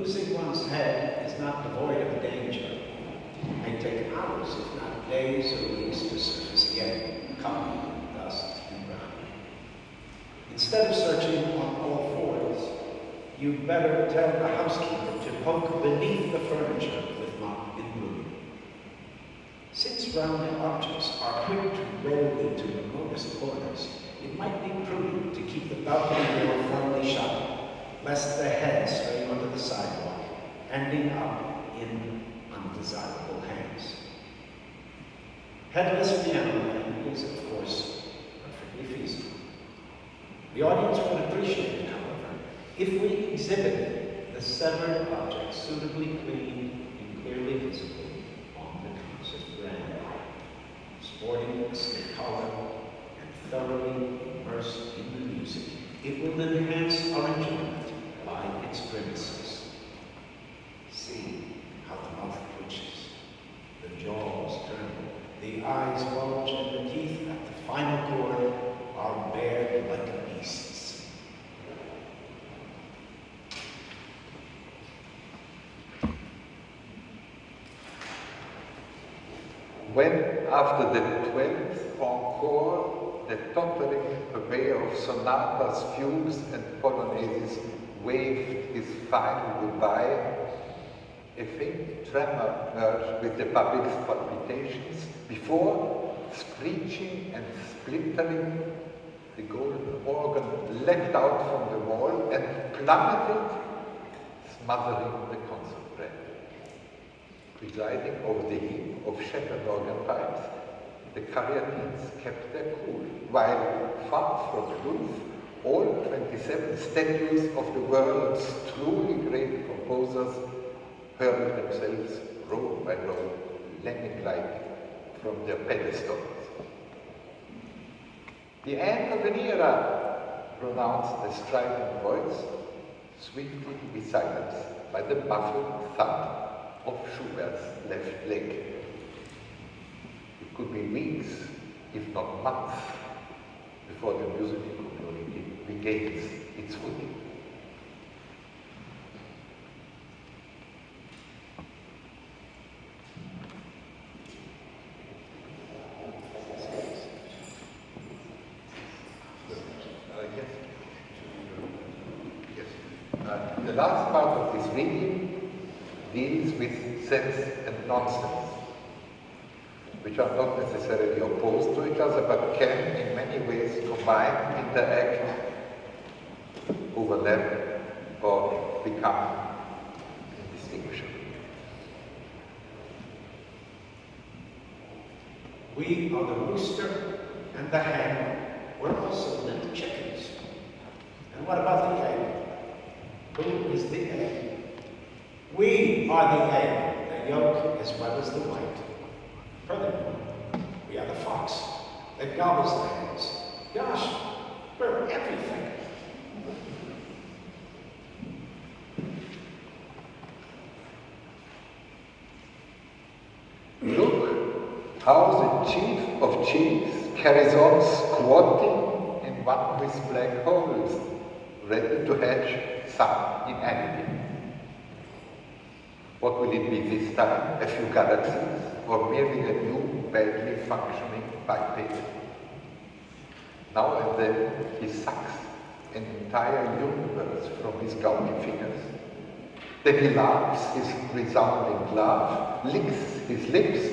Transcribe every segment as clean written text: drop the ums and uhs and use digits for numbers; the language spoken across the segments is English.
Losing one's head is not devoid of danger. It may take hours, if not days or weeks, to surface again, covered in dust and grime. Instead of searching on all fours, you'd better tell the housekeeper to poke beneath the furniture with mop and broom. Since round objects are quick to roll into the remotest corners, it might be prudent to keep the balcony door firmly shut, lest the head stray onto the sidewalk, ending up in undesirable hands. Headless piano playing is, of course, perfectly feasible. The audience would appreciate it, however, if we exhibited the severed object suitably clean and clearly visible on the concert brand, sporting a stiff collar and thoroughly immersed in the music. It will enhance our enjoyment by its grimaces. See how the mouth twitches, the jaws tremble, the eyes bulge, and the teeth at the final chord are bared like a beast's. When, after the 12th encore, the tottering purveyor of sonatas, fugues, and polonaises waved his final goodbye, a faint tremor merged with the public's palpitations before, screeching and splintering, the golden organ leapt out from the wall and plummeted, smothering the concert band. Presiding over the heap of shattered organ pipes, the caryatines kept their cool, while far from proof, all 27 statues of the world's truly great composers hurled themselves row by row, lemming-like, from their pedestals. The end of an era, pronounced a strident voice, swiftly to be silenced by the muffled thud of Schubert's left leg. It could be weeks, if not months, before the musical community regains its footing. The last part of this reading deals with sense and nonsense, which are not necessarily opposed to each other, but can in many ways combine, interact, overlap, or become indistinguishable. We are the rooster and the hen. We're also little chickens. And what about the egg? Who is the egg? We are the egg, the yolk as well as the white. Furthermore, we are the fox that gobbles the eggs. Gosh, we're everything. Look how the chief of chiefs carries on squatting in one of his black holes, ready to hatch some inanity. What will it be this time? A few galaxies, or merely a new, badly functioning biped? Now and then he sucks an entire universe from his gouty fingers. Then he laughs his resounding laugh, licks his lips,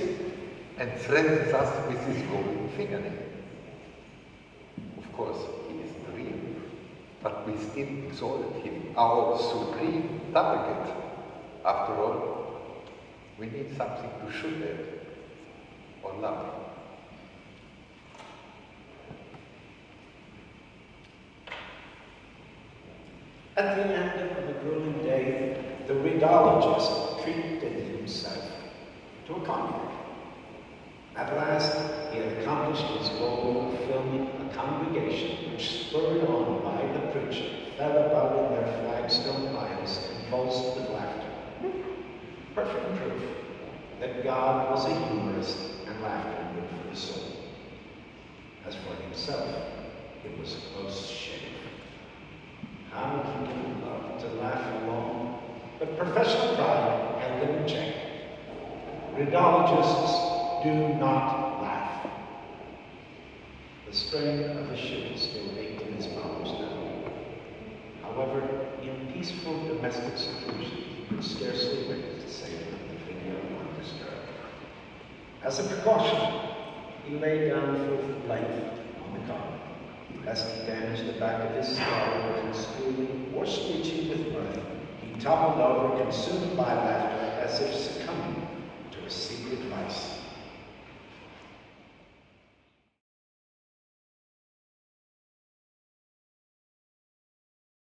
and threatens us with his golden fingernail. Of course, he isn't real, but we still exalt him, our supreme target. After all, we need something to shoot at or love. At the end of the grueling day, the rheologist treated himself to a cognac. At last, he had accomplished his goal of filming a congregation which, spurred on by the preacher, fell about in their flagstone aisles, convulsed with laughter. Perfect proof that God was a humorist and laughter good for the soul. As for himself, it was a close shave. How he would love to laugh along but professional pride held them in check. Rhenologists do not laugh. The strain of his ship still ached in his bowels now. However, in peaceful domestic seclusion, he could scarcely wait to savor the figure undisturbed. As a precaution, he lay down full length on the carpet, lest he damage the back of his skull with squealing or screeching with mirth. He toppled over, consumed by laughter, as if succumbing to a secret vice.